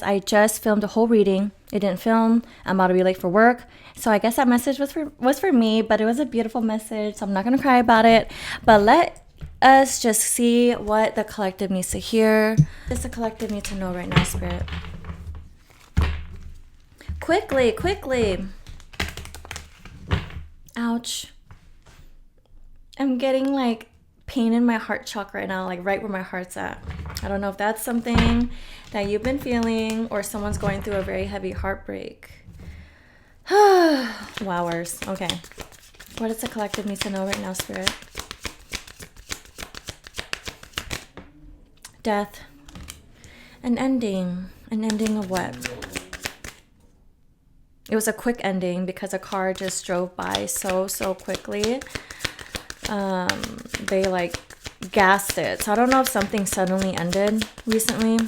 I just filmed a whole reading. It didn't film. I'm about to be late for work. So I guess that message was for me, but it was a beautiful message. So I'm not going to cry about it. But let us just see what the collective needs to hear. What does the collective need to know right now, Spirit? Quickly, quickly. Ouch. I'm getting like pain in my heart chakra right now, like right where my heart's at. I don't know if that's something that you've been feeling or someone's going through a very heavy heartbreak. Wowers. Okay. What does the collective need to know right now, Spirit? Death. An ending. An ending of what? It was a quick ending because a car just drove by so quickly. They like gassed it. So I don't know if something suddenly ended recently.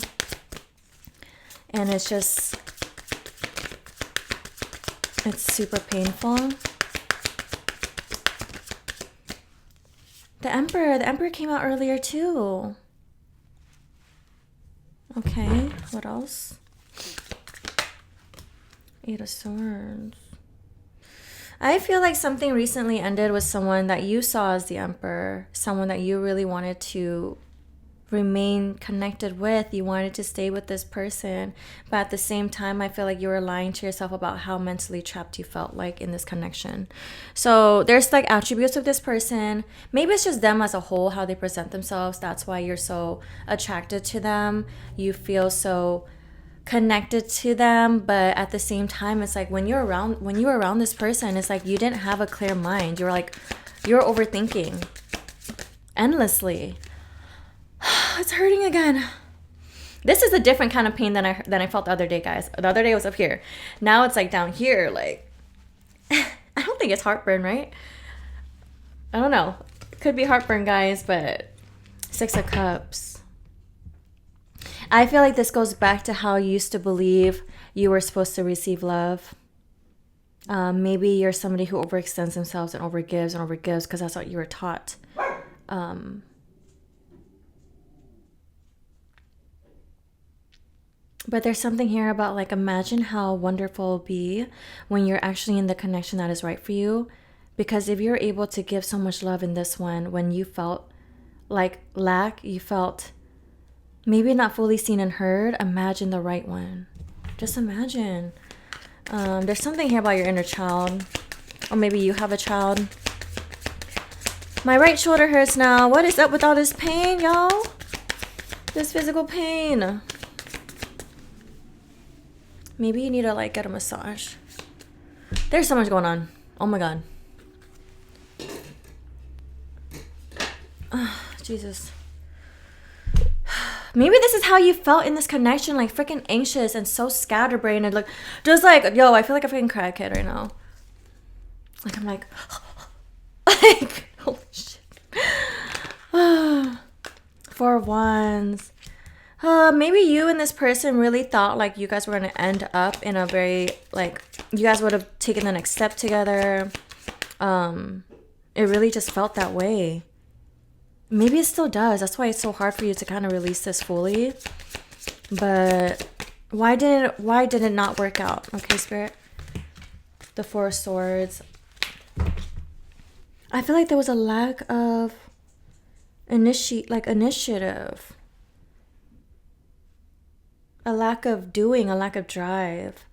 And it's super painful. The Emperor came out earlier too. Okay, what else? Eight of Swords. I feel like something recently ended with someone that you saw as the Emperor, someone that you really wanted to remain connected with. You wanted to stay with this person, but at the same time, I feel like you were lying to yourself about how mentally trapped you felt like in this connection. So there's like attributes of this person. Maybe it's just them as a whole, how they present themselves. That's why you're so attracted to them. You feel so connected to them, but at the same time, it's like when you were around this person, it's like you didn't have a clear mind. You were overthinking endlessly. It's hurting again. This is a different kind of pain than I felt the other day, guys. The other day was up here. Now it's like down here. Like I don't think it's heartburn, right? I don't know. It could be heartburn, guys, but Six of Cups. I feel like this goes back to how you used to believe you were supposed to receive love. Maybe you're somebody who overextends themselves and overgives because that's what you were taught. But there's something here about like, imagine how wonderful it'll be when you're actually in the connection that is right for you. Because if you're able to give so much love in this one, when you felt like lack, you felt maybe not fully seen and heard, imagine the right one. Just imagine. There's something here about your inner child. Or maybe you have a child. My right shoulder hurts now. What is up with all this pain, y'all? This physical pain. Maybe you need to like get a massage. There's so much going on. Oh my god. Jesus. Maybe this is how you felt in this connection, like freaking anxious and so scatterbrained and like just like, yo, I feel like a freaking crackhead right now. Like I'm like like holy shit. Four of Wands. Maybe you and this person really thought like you guys were gonna end up in a very like you guys would have taken the next step together. It really just felt that way. Maybe it still does. That's why it's so hard for you to kind of release this fully. But why did it not work out? Okay, Spirit. The Four of Swords. I feel like there was a lack of initiative. A lack of doing, a lack of drive.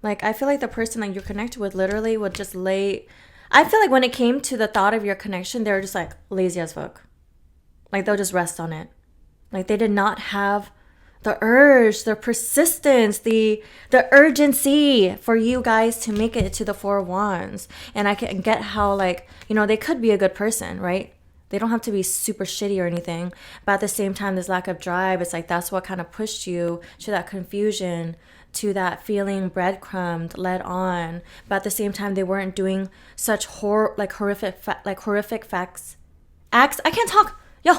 Like, I feel like the person that you're connected with literally would just lay... I feel like when it came to the thought of your connection, they were just like lazy as fuck. Like they'll just rest on it. Like they did not have the urge, the persistence, the urgency for you guys to make it to the Four of Wands. And I can get how like, you know, they could be a good person, right? They don't have to be super shitty or anything. But at the same time, this lack of drive, it's like that's what kind of pushed you to that confusion, to that feeling breadcrumbed, led on. But at the same time, they weren't doing such horrific acts. I can't talk. Yo,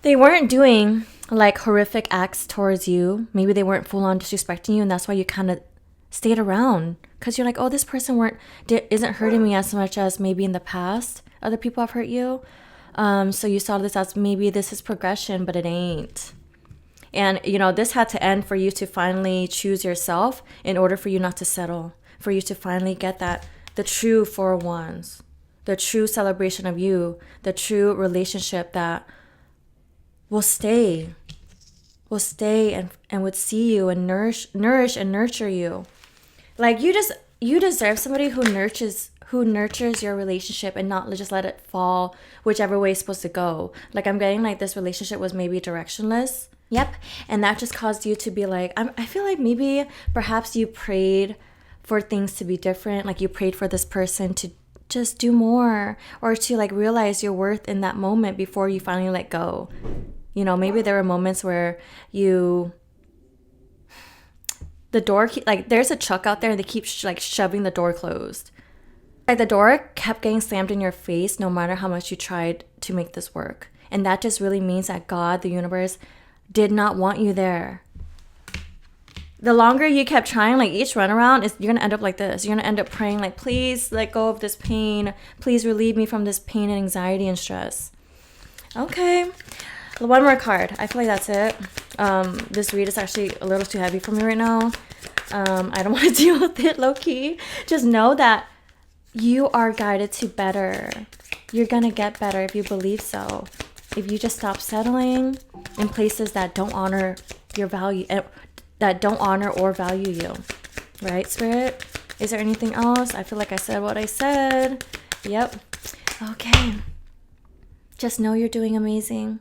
they weren't doing like horrific acts towards you. Maybe they weren't full on disrespecting you, and that's why you kind of stayed around because you're like, oh, this person isn't hurting me as much as maybe in the past other people have hurt you. So you saw this as maybe this is progression, but it ain't. And, you know, this had to end for you to finally choose yourself in order for you not to settle, for you to finally get that, the true four wands, the true celebration of you, the true relationship that will stay and would see you and nourish and nurture you. Like you deserve somebody who nurtures your relationship and not just let it fall whichever way it's supposed to go. Like I'm getting like this relationship was maybe directionless. Yep. And that just caused you to be like, I feel like maybe perhaps you prayed for things to be different. Like you prayed for this person to just do more or to like realize your worth in that moment before you finally let go. You know, maybe there were moments where the door, like there's a truck out there and they keep like shoving the door closed. Like the door kept getting slammed in your face no matter how much you tried to make this work. And that just really means that God, the universe, did not want you there. The longer you kept trying, like each runaround, you're going to end up like this. You're going to end up praying like, please let go of this pain. Please relieve me from this pain and anxiety and stress. Okay. One more card. I feel like that's it. This read is actually a little too heavy for me right now. I don't want to deal with it low-key. Just know that you are guided to better. You're going to get better if you believe so. If you just stop settling in places that don't honor your value, that don't honor or value you. Right, Spirit? Is there anything else? I feel like I said what I said. Yep. Okay. Just know you're doing amazing.